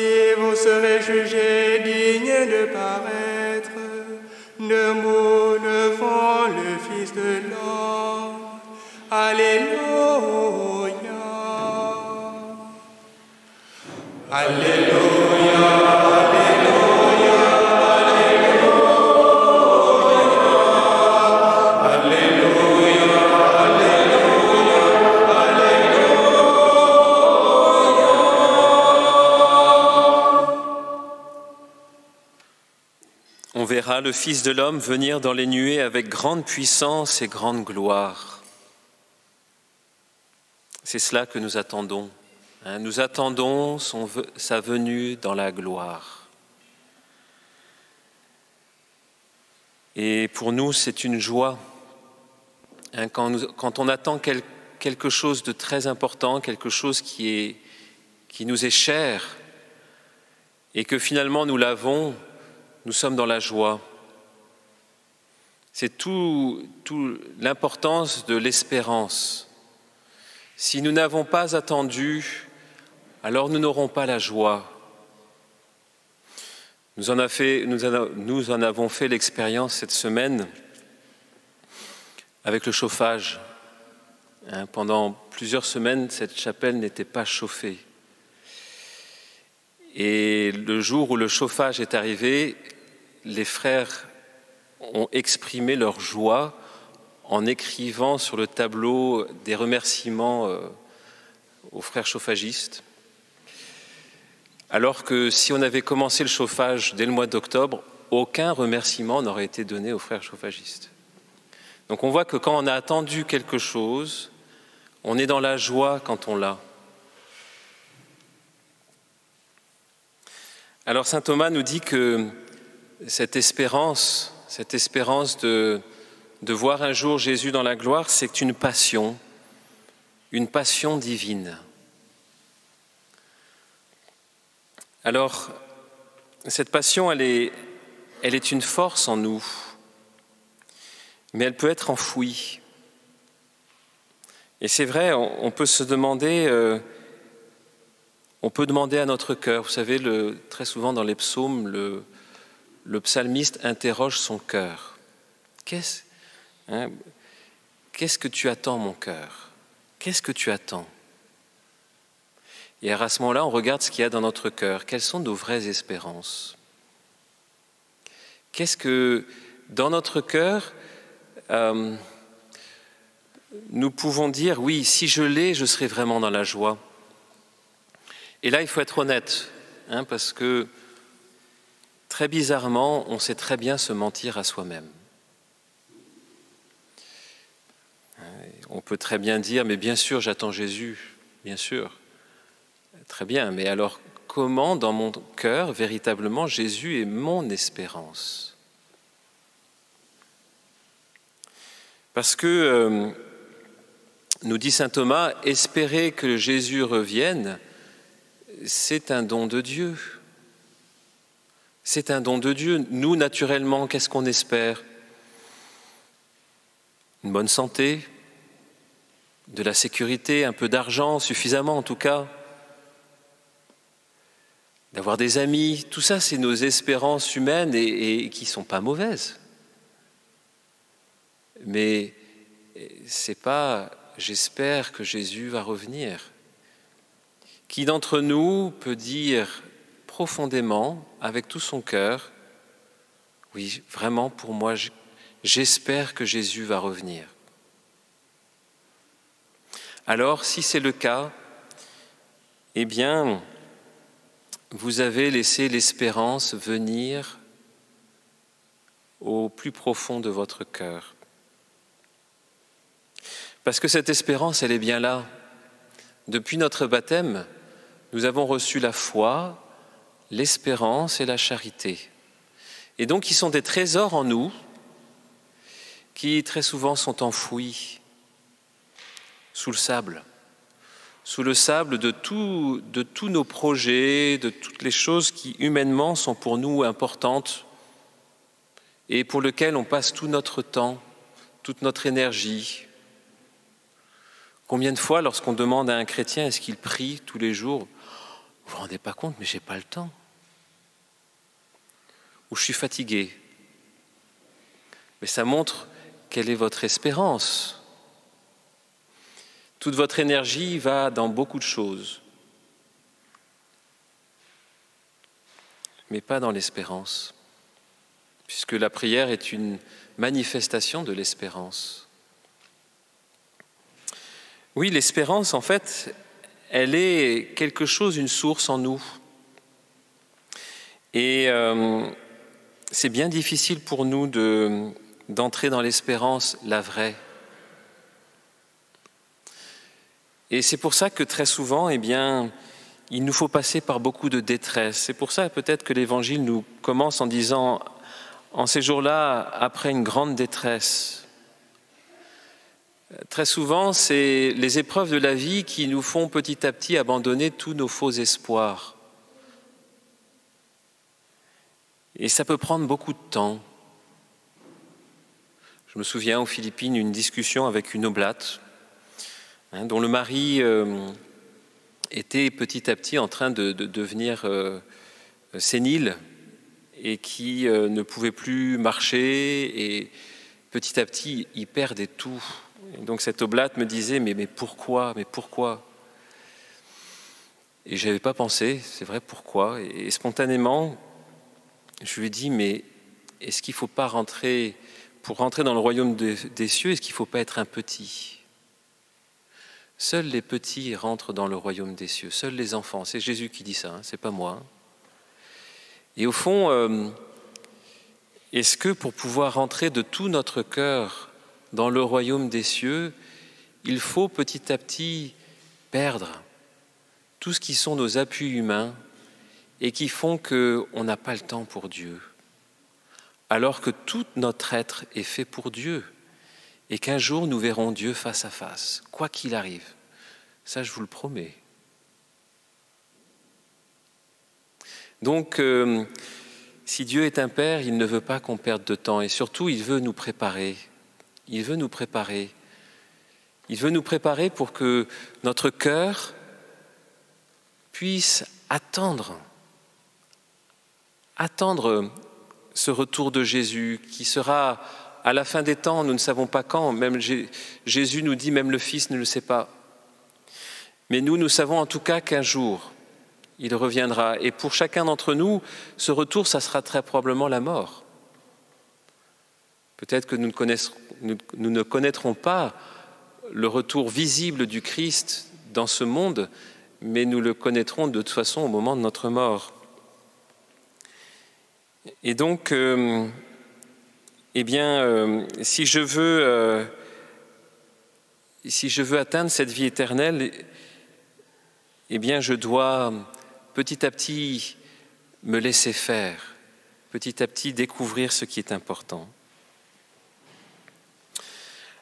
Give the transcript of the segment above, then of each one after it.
Ainsi vous serez jugés dignes de paraître devant le Fils de l'homme. Alléluia. Alléluia. On verra le Fils de l'homme venir dans les nuées avec grande puissance et grande gloire. C'est cela que nous attendons. Nous attendons sa venue dans la gloire. Et pour nous, c'est une joie. Quand on attend quelque chose de très important, quelque chose qui nous est cher, et que finalement nous l'avons, nous sommes dans la joie. C'est tout l'importance de l'espérance. Si nous n'avons pas attendu, alors nous n'aurons pas la joie. Nous en avons fait l'expérience cette semaine avec le chauffage. Pendant plusieurs semaines, cette chapelle n'était pas chauffée. Et le jour où le chauffage est arrivé, les frères ont exprimé leur joie en écrivant sur le tableau des remerciements aux frères chauffagistes. Alors que si on avait commencé le chauffage dès le mois d'octobre, aucun remerciement n'aurait été donné aux frères chauffagistes. Donc on voit que quand on a attendu quelque chose, on est dans la joie quand on l'a. Alors saint Thomas nous dit que cette espérance de voir un jour Jésus dans la gloire, c'est une passion divine. Alors, cette passion, elle est une force en nous, mais elle peut être enfouie. Et c'est vrai, on peut se demander, on peut demander à notre cœur. Vous savez, très souvent dans les psaumes, le psalmiste interroge son cœur. Qu'est-ce que tu attends, mon cœur? Qu'est-ce que tu attends? Et à ce moment-là, on regarde ce qu'il y a dans notre cœur. Quelles sont nos vraies espérances? Qu'est-ce que, dans notre cœur, nous pouvons dire, oui, si je l'ai, je serai vraiment dans la joie. Et là, il faut être honnête, parce que très bizarrement, on sait très bien se mentir à soi-même. On peut très bien dire, mais bien sûr, j'attends Jésus, bien sûr. Très bien, mais alors comment dans mon cœur, véritablement, Jésus est mon espérance? Parce que, nous dit saint Thomas, espérer que Jésus revienne, c'est un don de Dieu. C'est un don de Dieu. Nous, naturellement, qu'est-ce qu'on espère? Une bonne santé, de la sécurité, un peu d'argent, suffisamment en tout cas, d'avoir des amis, tout ça c'est nos espérances humaines et qui ne sont pas mauvaises. Mais c'est pas « j'espère que Jésus va revenir ». Qui d'entre nous peut dire profondément, avec tout son cœur, « oui, vraiment pour moi, j'espère que Jésus va revenir ». Alors, si c'est le cas, eh bien, vous avez laissé l'espérance venir au plus profond de votre cœur. Parce que cette espérance, elle est bien là. Depuis notre baptême, nous avons reçu la foi, l'espérance et la charité. Et donc, ils sont des trésors en nous qui, très souvent, sont enfouis sous le sable de tous nos projets, de toutes les choses qui humainement sont pour nous importantes et pour lesquelles on passe tout notre temps, toute notre énergie. Combien de fois, lorsqu'on demande à un chrétien est-ce qu'il prie tous les jours, Vous ne vous rendez pas compte, mais je n'ai pas le temps. Ou je suis fatigué. Mais ça montre quelle est votre espérance. Toute votre énergie va dans beaucoup de choses, mais pas dans l'espérance, puisque la prière est une manifestation de l'espérance. Oui, l'espérance, en fait, elle est quelque chose, une source en nous. Et c'est bien difficile pour nous d'entrer dans l'espérance, la vraie. Et c'est pour ça que très souvent, eh bien, il nous faut passer par beaucoup de détresse. C'est pour ça peut-être que l'Évangile nous commence en disant, en ces jours-là, après une grande détresse. Très souvent, c'est les épreuves de la vie qui nous font petit à petit abandonner tous nos faux espoirs. Et ça peut prendre beaucoup de temps. Je me souviens aux Philippines, une discussion avec une oblate, dont le mari était petit à petit en train de devenir sénile et qui ne pouvait plus marcher et petit à petit, il perdait tout. Et donc cette oblate me disait, mais pourquoi ? Et je n'avais pas pensé, c'est vrai, pourquoi ? Et spontanément, je lui ai dit, mais est-ce qu'il ne faut pas rentrer, pour rentrer dans le royaume des cieux, est-ce qu'il ne faut pas être un petit ? Seuls les petits rentrent dans le royaume des cieux, seuls les enfants. C'est Jésus qui dit ça, c'est pas moi. Et au fond, est-ce que pour pouvoir rentrer de tout notre cœur dans le royaume des cieux, il faut petit à petit perdre tout ce qui sont nos appuis humains et qui font qu'on n'a pas le temps pour Dieu, alors que tout notre être est fait pour Dieu et qu'un jour nous verrons Dieu face à face, quoi qu'il arrive. Ça, je vous le promets. Donc, si Dieu est un Père, il ne veut pas qu'on perde de temps et surtout, il veut nous préparer. Il veut nous préparer. Il veut nous préparer pour que notre cœur puisse attendre ce retour de Jésus qui sera à la fin des temps, nous ne savons pas quand, même Jésus nous dit, même le Fils ne le sait pas. Mais nous savons en tout cas qu'un jour, il reviendra. Et pour chacun d'entre nous, ce retour, ça sera très probablement la mort. Peut-être que nous ne connaîtrons pas le retour visible du Christ dans ce monde, mais nous le connaîtrons de toute façon au moment de notre mort. Et donc, si je veux atteindre cette vie éternelle, eh bien, je dois petit à petit me laisser faire, petit à petit découvrir ce qui est important.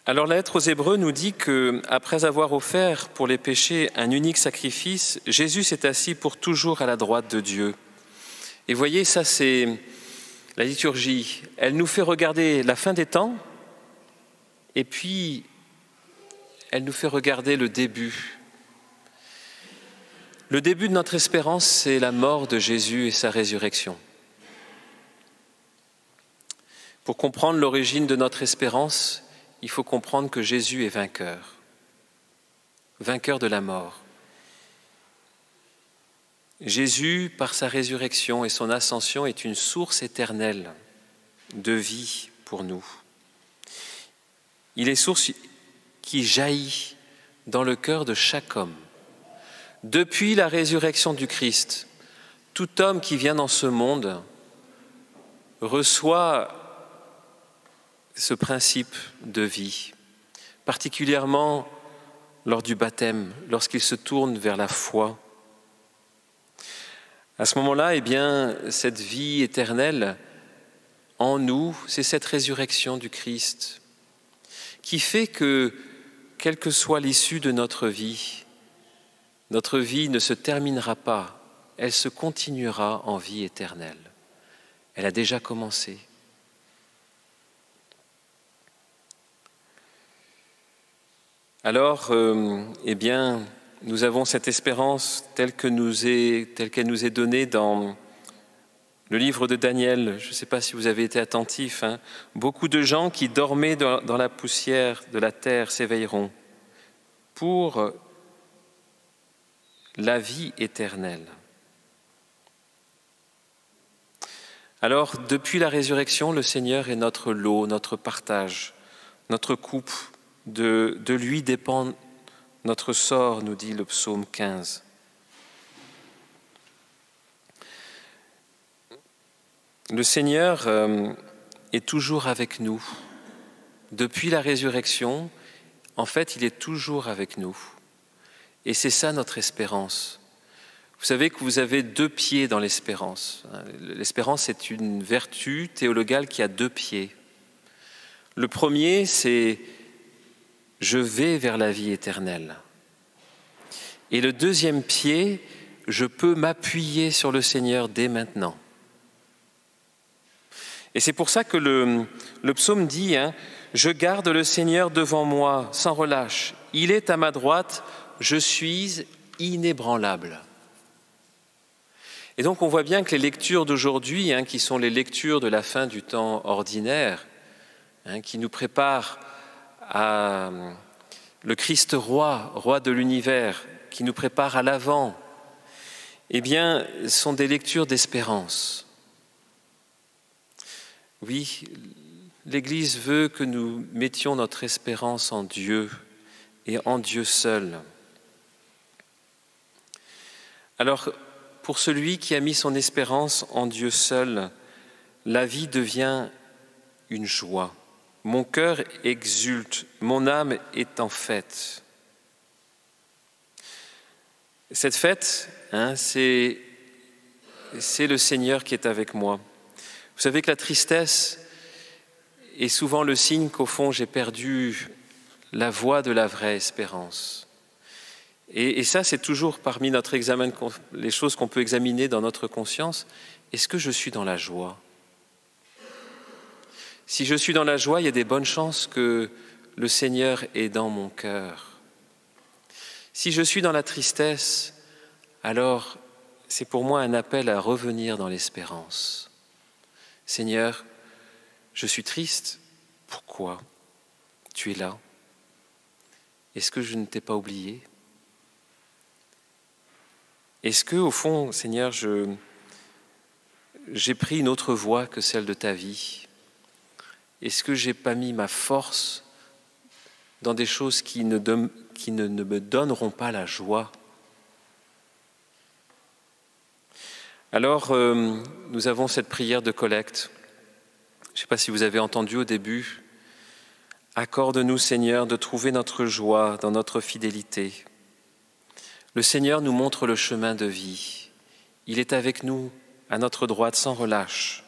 Alors la lettre aux Hébreux nous dit qu'après avoir offert pour les péchés un unique sacrifice, Jésus s'est assis pour toujours à la droite de Dieu. Et voyez, ça c'est la liturgie. Elle nous fait regarder la fin des temps et puis elle nous fait regarder le début. Le début de notre espérance, c'est la mort de Jésus et sa résurrection. Pour comprendre l'origine de notre espérance, il faut comprendre que Jésus est vainqueur de la mort. Jésus, par sa résurrection et son ascension, est une source éternelle de vie pour nous. Il est source qui jaillit dans le cœur de chaque homme. Depuis la résurrection du Christ, tout homme qui vient dans ce monde reçoit ce principe de vie, particulièrement lors du baptême, lorsqu'il se tourne vers la foi. À ce moment-là, eh bien, cette vie éternelle en nous, c'est cette résurrection du Christ qui fait que, quelle que soit l'issue de notre vie ne se terminera pas, elle se continuera en vie éternelle. Elle a déjà commencé. Alors, nous avons cette espérance telle qu'elle nous est donnée dans le livre de Daniel. Je ne sais pas si vous avez été attentifs. Beaucoup de gens qui dormaient dans la poussière de la terre s'éveilleront pour la vie éternelle. Alors, depuis la résurrection, le Seigneur est notre lot, notre partage, notre coupe. De lui dépend notre sort, nous dit le psaume 15. Le Seigneur est toujours avec nous. Depuis la résurrection, en fait, il est toujours avec nous. Et c'est ça notre espérance. Vous savez que vous avez 2 pieds dans l'espérance. L'espérance est une vertu théologale qui a 2 pieds. Le premier, c'est « je vais vers la vie éternelle ». Et le deuxième pied, je peux m'appuyer sur le Seigneur dès maintenant. Et c'est pour ça que le psaume dit « Je garde le Seigneur devant moi sans relâche. Il est à ma droite, je suis inébranlable. » Et donc on voit bien que les lectures d'aujourd'hui, qui sont les lectures de la fin du temps ordinaire, qui nous préparent à le Christ roi de l'univers, qui nous préparent à l'avant, eh bien, sont des lectures d'espérance. Oui, l'Église veut que nous mettions notre espérance en Dieu et en Dieu seul. Alors, pour celui qui a mis son espérance en Dieu seul, la vie devient une joie. Mon cœur exulte, mon âme est en fête. Cette fête, c'est le Seigneur qui est avec moi. Vous savez que la tristesse est souvent le signe qu'au fond, j'ai perdu la voie de la vraie espérance. Et ça, c'est toujours parmi notre examen, les choses qu'on peut examiner dans notre conscience. Est-ce que je suis dans la joie ? Si je suis dans la joie, il y a des bonnes chances que le Seigneur est dans mon cœur. Si je suis dans la tristesse, alors c'est pour moi un appel à revenir dans l'espérance. Seigneur, je suis triste. Pourquoi ? Tu es là. Est-ce que je ne t'ai pas oublié ? Est-ce que, au fond, Seigneur, j'ai pris une autre voie que celle de ta vie ? Est-ce que je n'ai pas mis ma force dans des choses qui ne me donneront pas la joie ? Alors, nous avons cette prière de collecte. Je ne sais pas si vous avez entendu au début. « Accorde-nous, Seigneur, de trouver notre joie dans notre fidélité. » Le Seigneur nous montre le chemin de vie. Il est avec nous, à notre droite, sans relâche.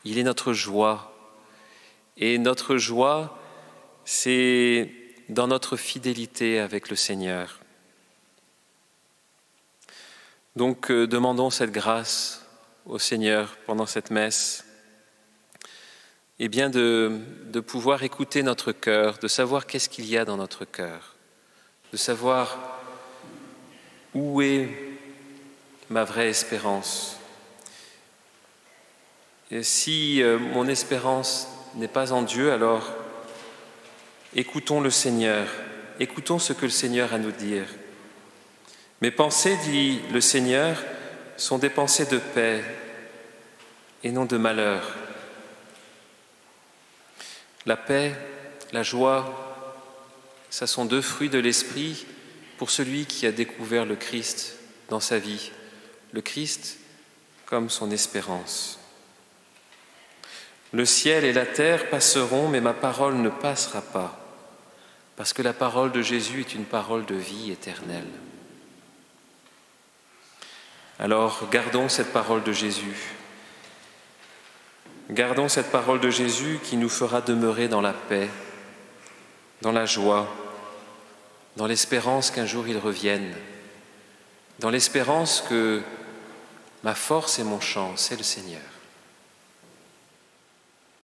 Il est notre joie. Et notre joie, c'est dans notre fidélité avec le Seigneur. Donc, demandons cette grâce au Seigneur pendant cette messe, et bien de pouvoir écouter notre cœur, de savoir qu'est-ce qu'il y a dans notre cœur, de savoir où est ma vraie espérance. Et si mon espérance n'est pas en Dieu, alors écoutons le Seigneur, écoutons ce que le Seigneur a à nous dire. Mes pensées, dit le Seigneur, sont des pensées de paix et non de malheur. La paix, la joie, ça sont 2 fruits de l'esprit pour celui qui a découvert le Christ dans sa vie, le Christ comme son espérance. Le ciel et la terre passeront, mais ma parole ne passera pas, parce que la parole de Jésus est une parole de vie éternelle. Alors, gardons cette parole de Jésus. Gardons cette parole de Jésus qui nous fera demeurer dans la paix, dans la joie, dans l'espérance qu'un jour il revienne, dans l'espérance que ma force et mon chant, c'est le Seigneur.